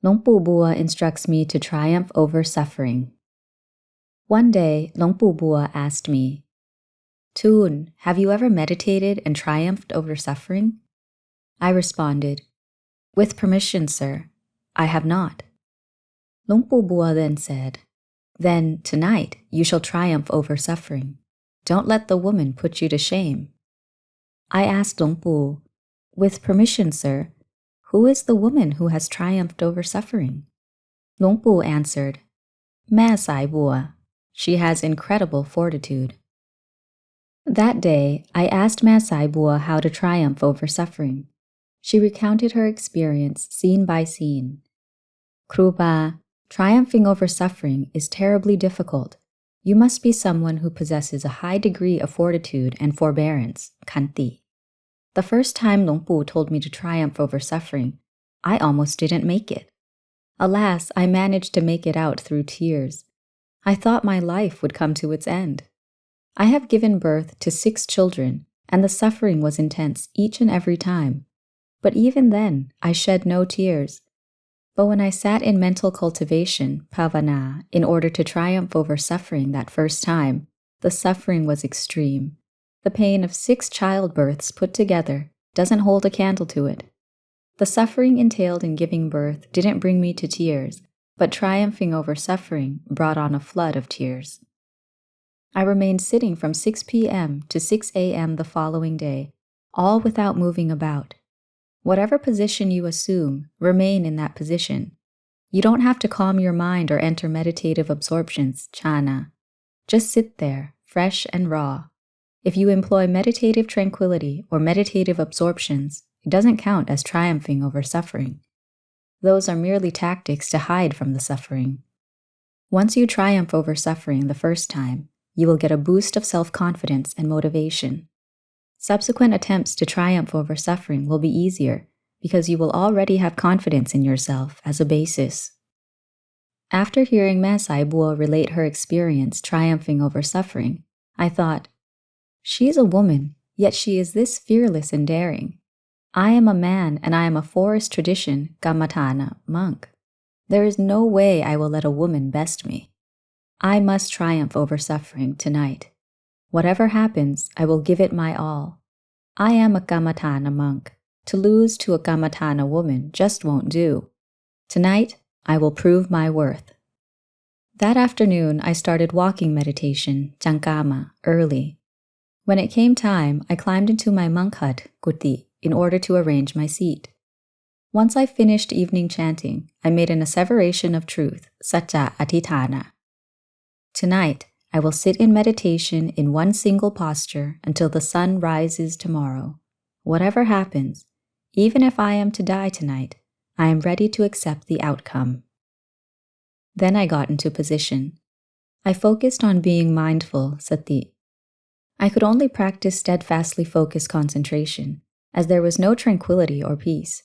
Luang Por Boowa instructs me to triumph over suffering. One day, Luang Por Boowa asked me, "Thoon, have you ever meditated and triumphed over suffering?" I responded, "With permission, sir, I have not." Luang Por Boowa then said, "Then tonight you shall triumph over suffering. Don't let the woman put you to shame." I asked Luang Por, "With permission, sir, who is the woman who has triumphed over suffering?" Luang Por answered, "Mē Sai Boowa. She has incredible fortitude." That day, I asked Mē Sai Boowa how to triumph over suffering. She recounted her experience scene by scene. "Krupa, triumphing over suffering is terribly difficult. You must be someone who possesses a high degree of fortitude and forbearance, khanti. The first time Luang Por told me to triumph over suffering, I almost didn't make it. Alas, I managed to make it out through tears. I thought my life would come to its end. I have given birth to 6 children, and the suffering was intense each and every time. But even then, I shed no tears. But when I sat in mental cultivation, bhavana, in order to triumph over suffering that first time, the suffering was extreme. The pain of 6 childbirths put together doesn't hold a candle to it. The suffering entailed in giving birth didn't bring me to tears, but triumphing over suffering brought on a flood of tears. I remained sitting from 6 p.m. to 6 a.m. the following day, all without moving about. Whatever position you assume, remain in that position. You don't have to calm your mind or enter meditative absorptions, jhana. Just sit there, fresh and raw. If you employ meditative tranquility or meditative absorptions, it doesn't count as triumphing over suffering. Those are merely tactics to hide from the suffering. Once you triumph over suffering the first time, you will get a boost of self-confidence and motivation. Subsequent attempts to triumph over suffering will be easier because you will already have confidence in yourself as a basis. After hearing Mē Sai Boowa relate her experience triumphing over suffering, I thought, she is a woman, yet she is this fearless and daring. I am a man and I am a forest tradition Kammatthana monk. There is no way I will let a woman best me. I must triumph over suffering tonight. Whatever happens, I will give it my all. I am a Kammatthana monk. To lose to a Kammatthana woman just won't do. Tonight, I will prove my worth. That afternoon, I started walking meditation, Cankama, early. When it came time, I climbed into my monk hut, kuti, in order to arrange my seat. Once I finished evening chanting, I made an asseveration of truth, satya adhithana. Tonight, I will sit in meditation in one single posture until the sun rises tomorrow. Whatever happens, even if I am to die tonight, I am ready to accept the outcome. Then I got into position. I focused on being mindful, sati. I could only practice steadfastly focused concentration, as there was no tranquility or peace.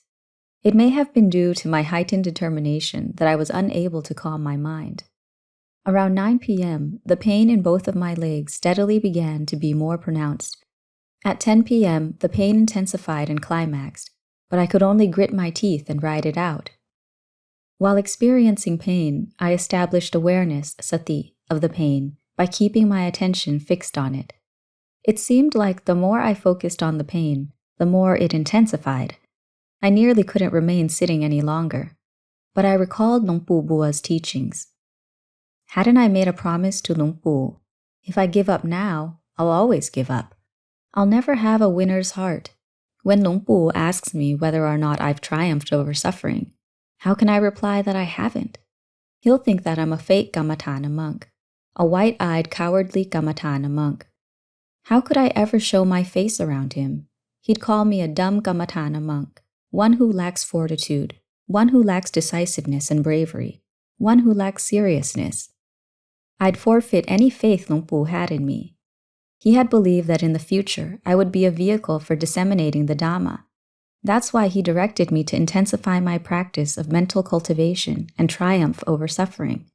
It may have been due to my heightened determination that I was unable to calm my mind. Around 9 p.m., the pain in both of my legs steadily began to be more pronounced. At 10 p.m., the pain intensified and climaxed, but I could only grit my teeth and ride it out. While experiencing pain, I established awareness, sati, of the pain by keeping my attention fixed on it. It seemed like the more I focused on the pain, the more it intensified. I nearly couldn't remain sitting any longer, but I recalled Luang Por Boowa's teachings. Hadn't I made a promise to Luang Por? If I give up now, I'll always give up. I'll never have a winner's heart. When Luang Por asks me whether or not I've triumphed over suffering, how can I reply that I haven't? He'll think that I'm a fake Kammatthana monk, a white-eyed, cowardly Kammatthana monk. How could I ever show my face around him? He'd call me a dumb Kammatthana monk, one who lacks fortitude, one who lacks decisiveness and bravery, one who lacks seriousness. I'd forfeit any faith Luang Por had in me. He had believed that in the future I would be a vehicle for disseminating the Dhamma. That's why he directed me to intensify my practice of mental cultivation and triumph over suffering.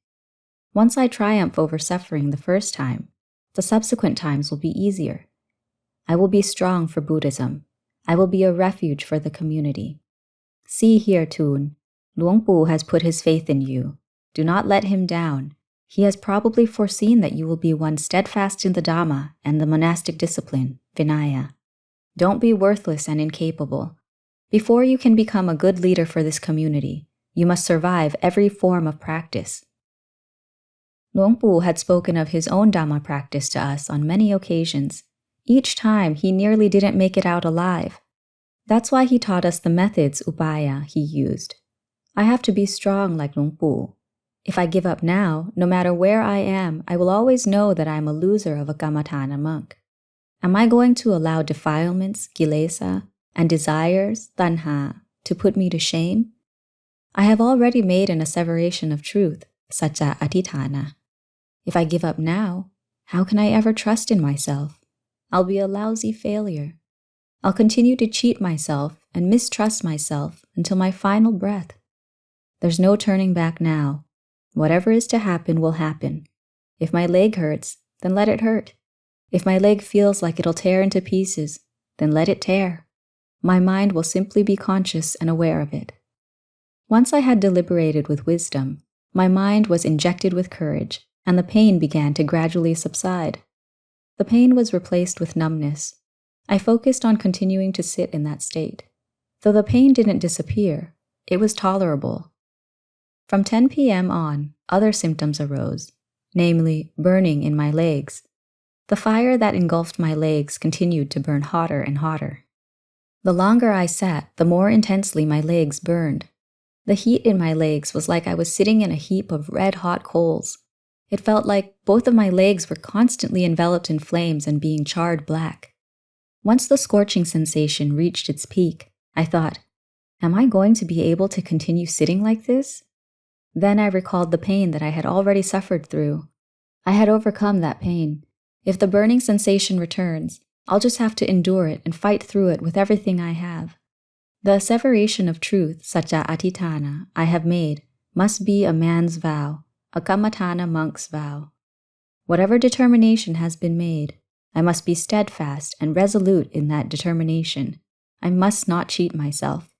Once I triumph over suffering the first time, the subsequent times will be easier. I will be strong for Buddhism. I will be a refuge for the community. See here, Thoon. Luang Por has put his faith in you. Do not let him down. He has probably foreseen that you will be one steadfast in the Dhamma and the monastic discipline, Vinaya. Don't be worthless and incapable. Before you can become a good leader for this community, you must survive every form of practice. Luang Por had spoken of his own Dhamma practice to us on many occasions. Each time, he nearly didn't make it out alive. That's why he taught us the methods, upaya, he used. I have to be strong like Luang Por. If I give up now, no matter where I am, I will always know that I am a loser of a Kammatthana monk. Am I going to allow defilements, kilesa, and desires, tanha, to put me to shame? I have already made an asseveration of truth, satya atithana. If I give up now, how can I ever trust in myself? I'll be a lousy failure. I'll continue to cheat myself and mistrust myself until my final breath. There's no turning back now. Whatever is to happen will happen. If my leg hurts, then let it hurt. If my leg feels like it'll tear into pieces, then let it tear. My mind will simply be conscious and aware of it. Once I had deliberated with wisdom, my mind was injected with courage, and the pain began to gradually subside. The pain was replaced with numbness. I focused on continuing to sit in that state. Though the pain didn't disappear, it was tolerable. From 10 p.m. on, other symptoms arose, namely burning in my legs. The fire that engulfed my legs continued to burn hotter and hotter. The longer I sat, the more intensely my legs burned. The heat in my legs was like I was sitting in a heap of red-hot coals. It felt like both of my legs were constantly enveloped in flames and being charred black. Once the scorching sensation reached its peak, I thought, am I going to be able to continue sitting like this? Then I recalled the pain that I had already suffered through. I had overcome that pain. If the burning sensation returns, I'll just have to endure it and fight through it with everything I have. The asseveration of truth, satya atithana, I have made must be a man's vow, a Kammatthana monk's vow. Whatever determination has been made, I must be steadfast and resolute in that determination. I must not cheat myself.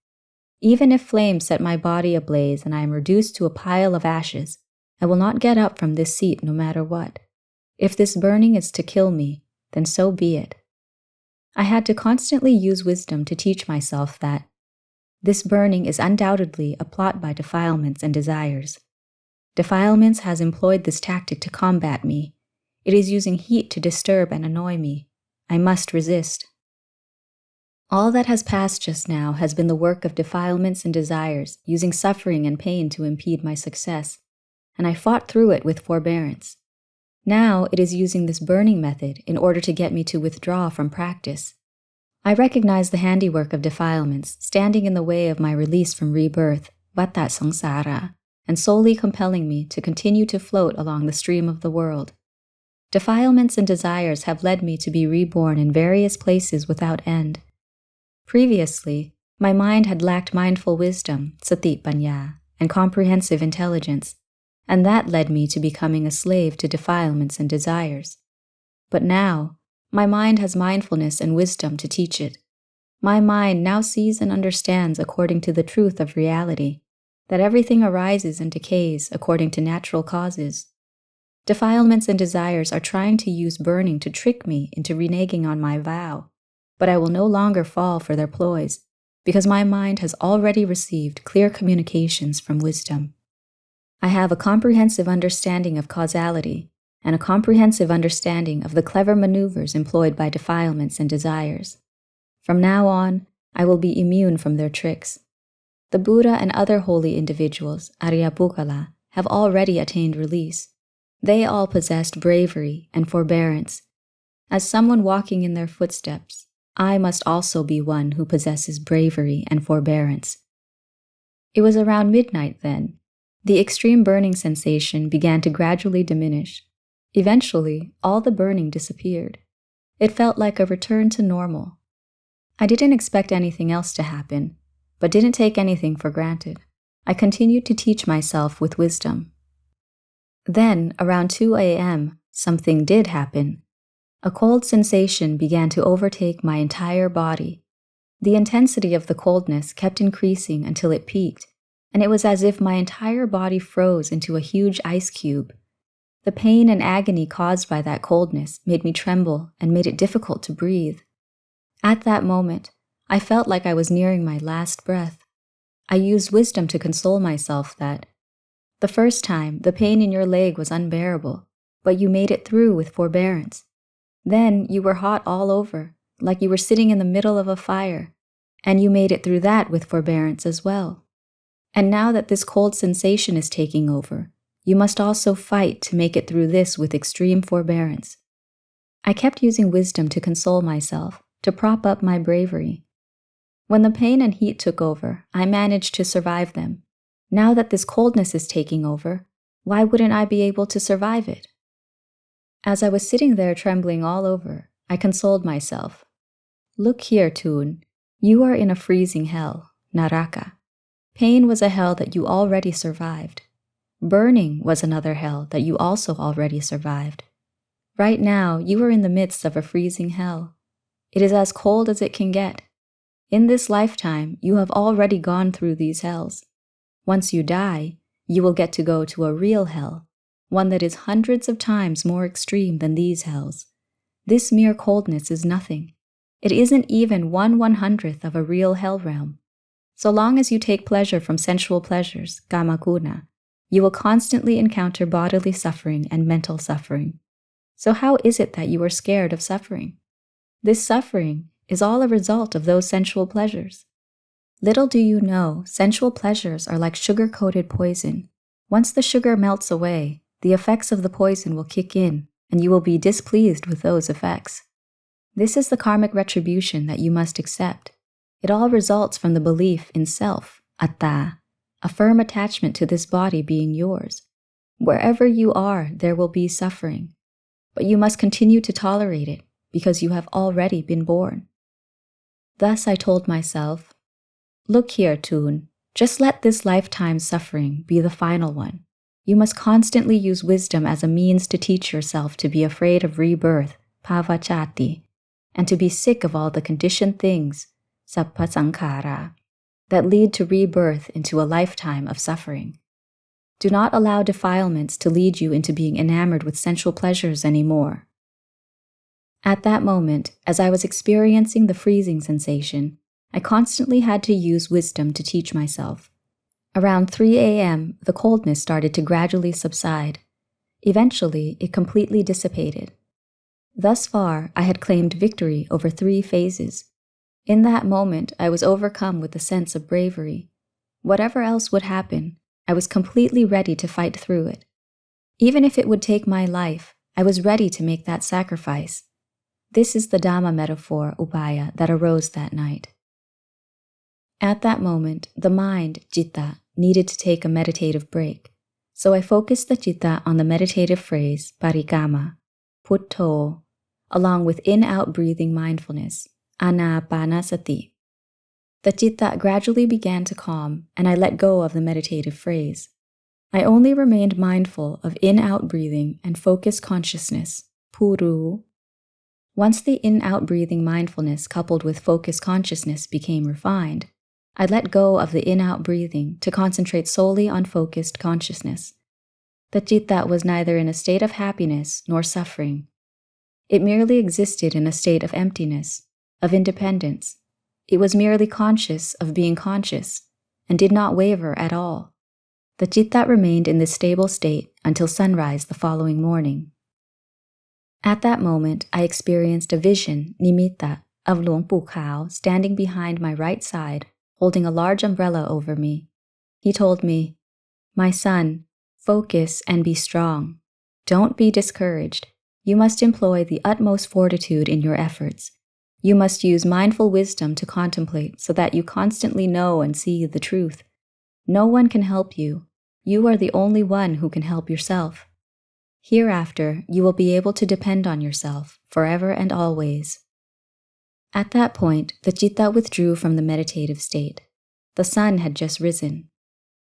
Even if flames set my body ablaze and I am reduced to a pile of ashes, I will not get up from this seat no matter what. If this burning is to kill me, then so be it. I had to constantly use wisdom to teach myself that this burning is undoubtedly a plot by defilements and desires. Defilements has employed this tactic to combat me. It is using heat to disturb and annoy me. I must resist. All that has passed just now has been the work of defilements and desires, using suffering and pain to impede my success, and I fought through it with forbearance. Now it is using this burning method in order to get me to withdraw from practice. I recognize the handiwork of defilements standing in the way of my release from rebirth, vata samsara, and solely compelling me to continue to float along the stream of the world. Defilements and desires have led me to be reborn in various places without end. Previously, my mind had lacked mindful wisdom, sati panya, and comprehensive intelligence, and that led me to becoming a slave to defilements and desires. But now, my mind has mindfulness and wisdom to teach it. My mind now sees and understands according to the truth of reality, that everything arises and decays according to natural causes. Defilements and desires are trying to use burning to trick me into reneging on my vow, but I will no longer fall for their ploys, because my mind has already received clear communications from wisdom. I have a comprehensive understanding of causality, and a comprehensive understanding of the clever maneuvers employed by defilements and desires. From now on, I will be immune from their tricks. The Buddha and other holy individuals, Arya Bukkala, have already attained release. They all possessed bravery and forbearance. As someone walking in their footsteps, I must also be one who possesses bravery and forbearance. It was around midnight then. The extreme burning sensation began to gradually diminish. Eventually, all the burning disappeared. It felt like a return to normal. I didn't expect anything else to happen, but didn't take anything for granted. I continued to teach myself with wisdom. Then, around 2 a.m., something did happen. A cold sensation began to overtake my entire body. The intensity of the coldness kept increasing until it peaked, and it was as if my entire body froze into a huge ice cube. The pain and agony caused by that coldness made me tremble and made it difficult to breathe. At that moment, I felt like I was nearing my last breath. I used wisdom to console myself that the first time the pain in your leg was unbearable, but you made it through with forbearance. Then you were hot all over, like you were sitting in the middle of a fire, and you made it through that with forbearance as well. And now that this cold sensation is taking over, you must also fight to make it through this with extreme forbearance. I kept using wisdom to console myself, to prop up my bravery. When the pain and heat took over, I managed to survive them. Now that this coldness is taking over, why wouldn't I be able to survive it? As I was sitting there trembling all over, I consoled myself. Look here, Thoon. You are in a freezing hell, Naraka. Pain was a hell that you already survived. Burning was another hell that you also already survived. Right now, you are in the midst of a freezing hell. It is as cold as it can get. In this lifetime, you have already gone through these hells. Once you die, you will get to go to a real hell, one that is hundreds of times more extreme than these hells. This mere coldness is nothing. It isn't even 1/100th of a real hell realm. So long as you take pleasure from sensual pleasures, kamaguna, you will constantly encounter bodily suffering and mental suffering. So how is it that you are scared of suffering? This suffering is all a result of those sensual pleasures. Little do you know, sensual pleasures are like sugar-coated poison. Once the sugar melts away, the effects of the poison will kick in, and you will be displeased with those effects. This is the karmic retribution that you must accept. It all results from the belief in self, atta, a firm attachment to this body being yours. Wherever you are, there will be suffering. But you must continue to tolerate it, because you have already been born. Thus I told myself, look here, Thoon, just let this lifetime's suffering be the final one. You must constantly use wisdom as a means to teach yourself to be afraid of rebirth, pavachati, and to be sick of all the conditioned things, sapphasankhara, that lead to rebirth into a lifetime of suffering. Do not allow defilements to lead you into being enamored with sensual pleasures anymore. At that moment, as I was experiencing the freezing sensation, I constantly had to use wisdom to teach myself. Around 3 a.m., the coldness started to gradually subside. Eventually, it completely dissipated. Thus far, I had claimed victory over 3 phases. In that moment, I was overcome with a sense of bravery. Whatever else would happen, I was completely ready to fight through it. Even if it would take my life, I was ready to make that sacrifice. This is the Dhamma metaphor, upaya, that arose that night. At that moment, the mind, citta, needed to take a meditative break. So I focused the citta on the meditative phrase, parikama, putto, along with in-out breathing mindfulness, anapanasati. The citta gradually began to calm, and I let go of the meditative phrase. I only remained mindful of in-out breathing and focused consciousness, puru. Once the in-out breathing mindfulness coupled with focused consciousness became refined, I let go of the in-out breathing to concentrate solely on focused consciousness. The citta was neither in a state of happiness nor suffering. It merely existed in a state of emptiness, of independence. It was merely conscious of being conscious, and did not waver at all. The citta remained in this stable state until sunrise the following morning. At that moment, I experienced a vision, nimitta, of Luang Por Thoon standing behind my right side, holding a large umbrella over me. He told me, "My son, focus and be strong. Don't be discouraged. You must employ the utmost fortitude in your efforts. You must use mindful wisdom to contemplate so that you constantly know and see the truth. No one can help you. You are the only one who can help yourself. Hereafter, you will be able to depend on yourself forever and always." At that point, the citta withdrew from the meditative state. The sun had just risen.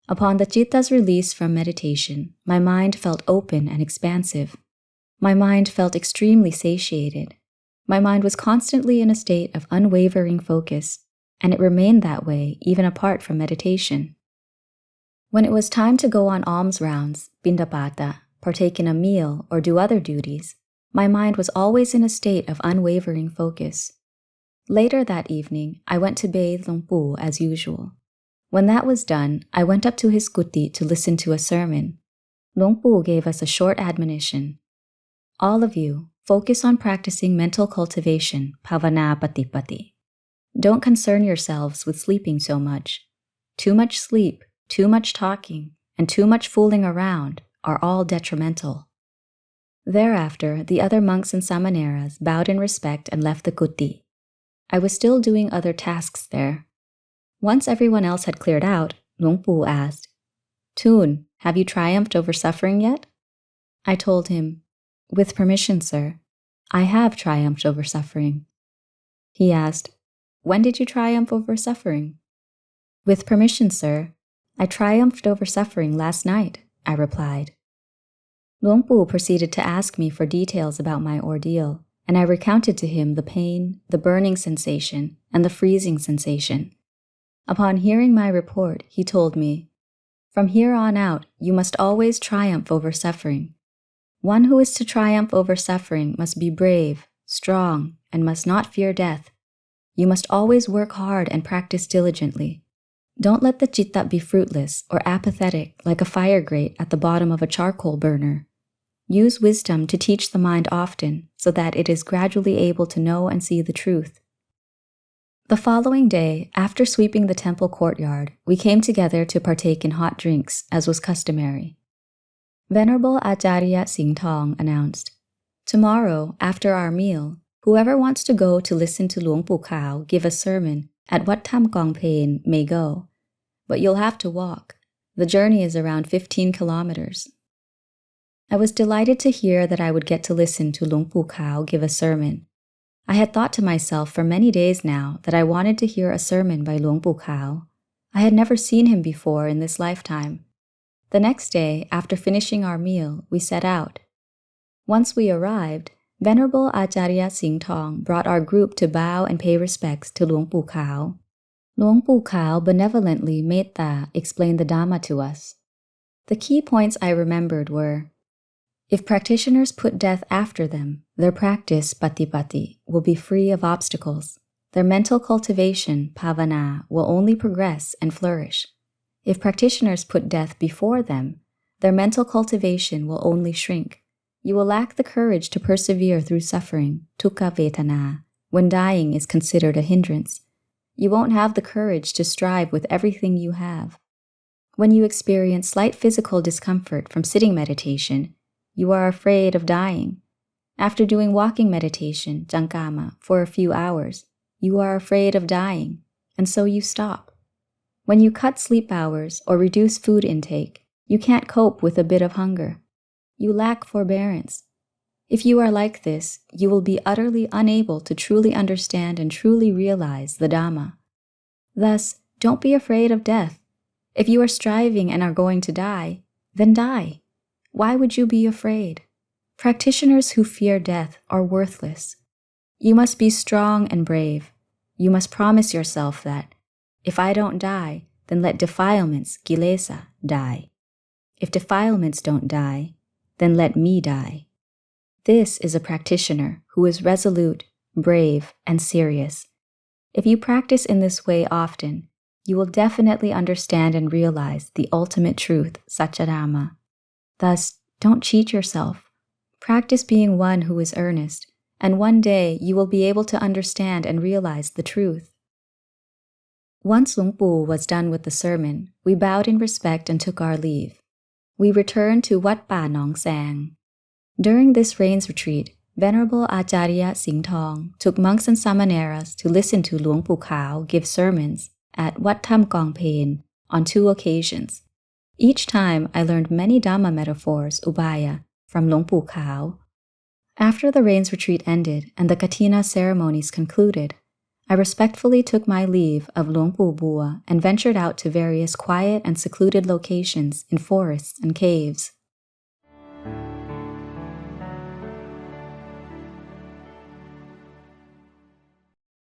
Upon the citta's release from meditation, my mind felt open and expansive. My mind felt extremely satiated. My mind was constantly in a state of unwavering focus, and it remained that way even apart from meditation. When it was time to go on alms rounds, pindapata, partake in a meal, or do other duties, my mind was always in a state of unwavering focus. Later that evening, I went to bathe Luang Por as usual. When that was done, I went up to his kuti to listen to a sermon. Luang Por gave us a short admonition. All of you, focus on practicing mental cultivation, bhavana patipati. Don't concern yourselves with sleeping so much. Too much sleep, too much talking, and too much fooling around are all detrimental. Thereafter, the other monks and samaneras bowed in respect and left the kuti. I was still doing other tasks there. Once everyone else had cleared out, Luang Por asked, "Thoon, have you triumphed over suffering yet?" I told him, "With permission, sir, I have triumphed over suffering." He asked, "When did you triumph over suffering?" "With permission, sir, I triumphed over suffering last night," I replied. Luang Por proceeded to ask me for details about my ordeal, and I recounted to him the pain, the burning sensation, and the freezing sensation. Upon hearing my report, he told me, "From here on out, you must always triumph over suffering. One who is to triumph over suffering must be brave, strong, and must not fear death. You must always work hard and practice diligently. Don't let the citta be fruitless or apathetic like a fire grate at the bottom of a charcoal burner. Use wisdom to teach the mind often so that it is gradually able to know and see the truth." The following day, after sweeping the temple courtyard, we came together to partake in hot drinks, as was customary. Venerable Ācariya Thoon Khippapañño announced, "Tomorrow, after our meal, whoever wants to go to listen to Luang Por Khao give a sermon at Wat Tham Kong Pain may go, but you'll have to walk. The journey is around 15 kilometers. I was delighted to hear that I would get to listen to Luang Por Khao give a sermon. I had thought to myself for many days now that I wanted to hear a sermon by Luang Por Khao. I had never seen him before in this lifetime. The next day, after finishing our meal, we set out. Once we arrived, Venerable Ācariya Thoon Khippapañño brought our group to bow and pay respects to Luang Por Khao. Luang Por Khao benevolently metta explained the Dhamma to us. The key points I remembered were, if practitioners put death after them, their practice, patipati, will be free of obstacles. Their mental cultivation, bhavana, will only progress and flourish. If practitioners put death before them, their mental cultivation will only shrink. You will lack the courage to persevere through suffering, dukkha vedana, when dying is considered a hindrance. You won't have the courage to strive with everything you have. When you experience slight physical discomfort from sitting meditation, you are afraid of dying. After doing walking meditation, jankama, for a few hours, you are afraid of dying, and so you stop. When you cut sleep hours or reduce food intake, you can't cope with a bit of hunger. You lack forbearance. If you are like this, you will be utterly unable to truly understand and truly realize the Dhamma. Thus, don't be afraid of death. If you are striving and are going to die, then die. Why would you be afraid? Practitioners who fear death are worthless. You must be strong and brave. You must promise yourself that, if I don't die, then let defilements, kilesa, die. If defilements don't die, then let me die. This is a practitioner who is resolute, brave, and serious. If you practice in this way often, you will definitely understand and realize the ultimate truth, Satchadhamma. Thus, don't cheat yourself. Practice being one who is earnest, and one day you will be able to understand and realize the truth. Once Luang Por was done with the sermon, we bowed in respect and took our leave. We returned to Wat Pa Nong Sang. During this rains retreat, Venerable Ācariya Thoon Khippapañño took monks and samaneras to listen to Luang Por Khao give sermons at Wat Tham Kong Pain on 2 occasions. Each time I learned many Dhamma metaphors, ubaya, from Luang Por Khao. After the rains retreat ended and the Katina ceremonies concluded, I respectfully took my leave of Luang Por Boowa and ventured out to various quiet and secluded locations in forests and caves.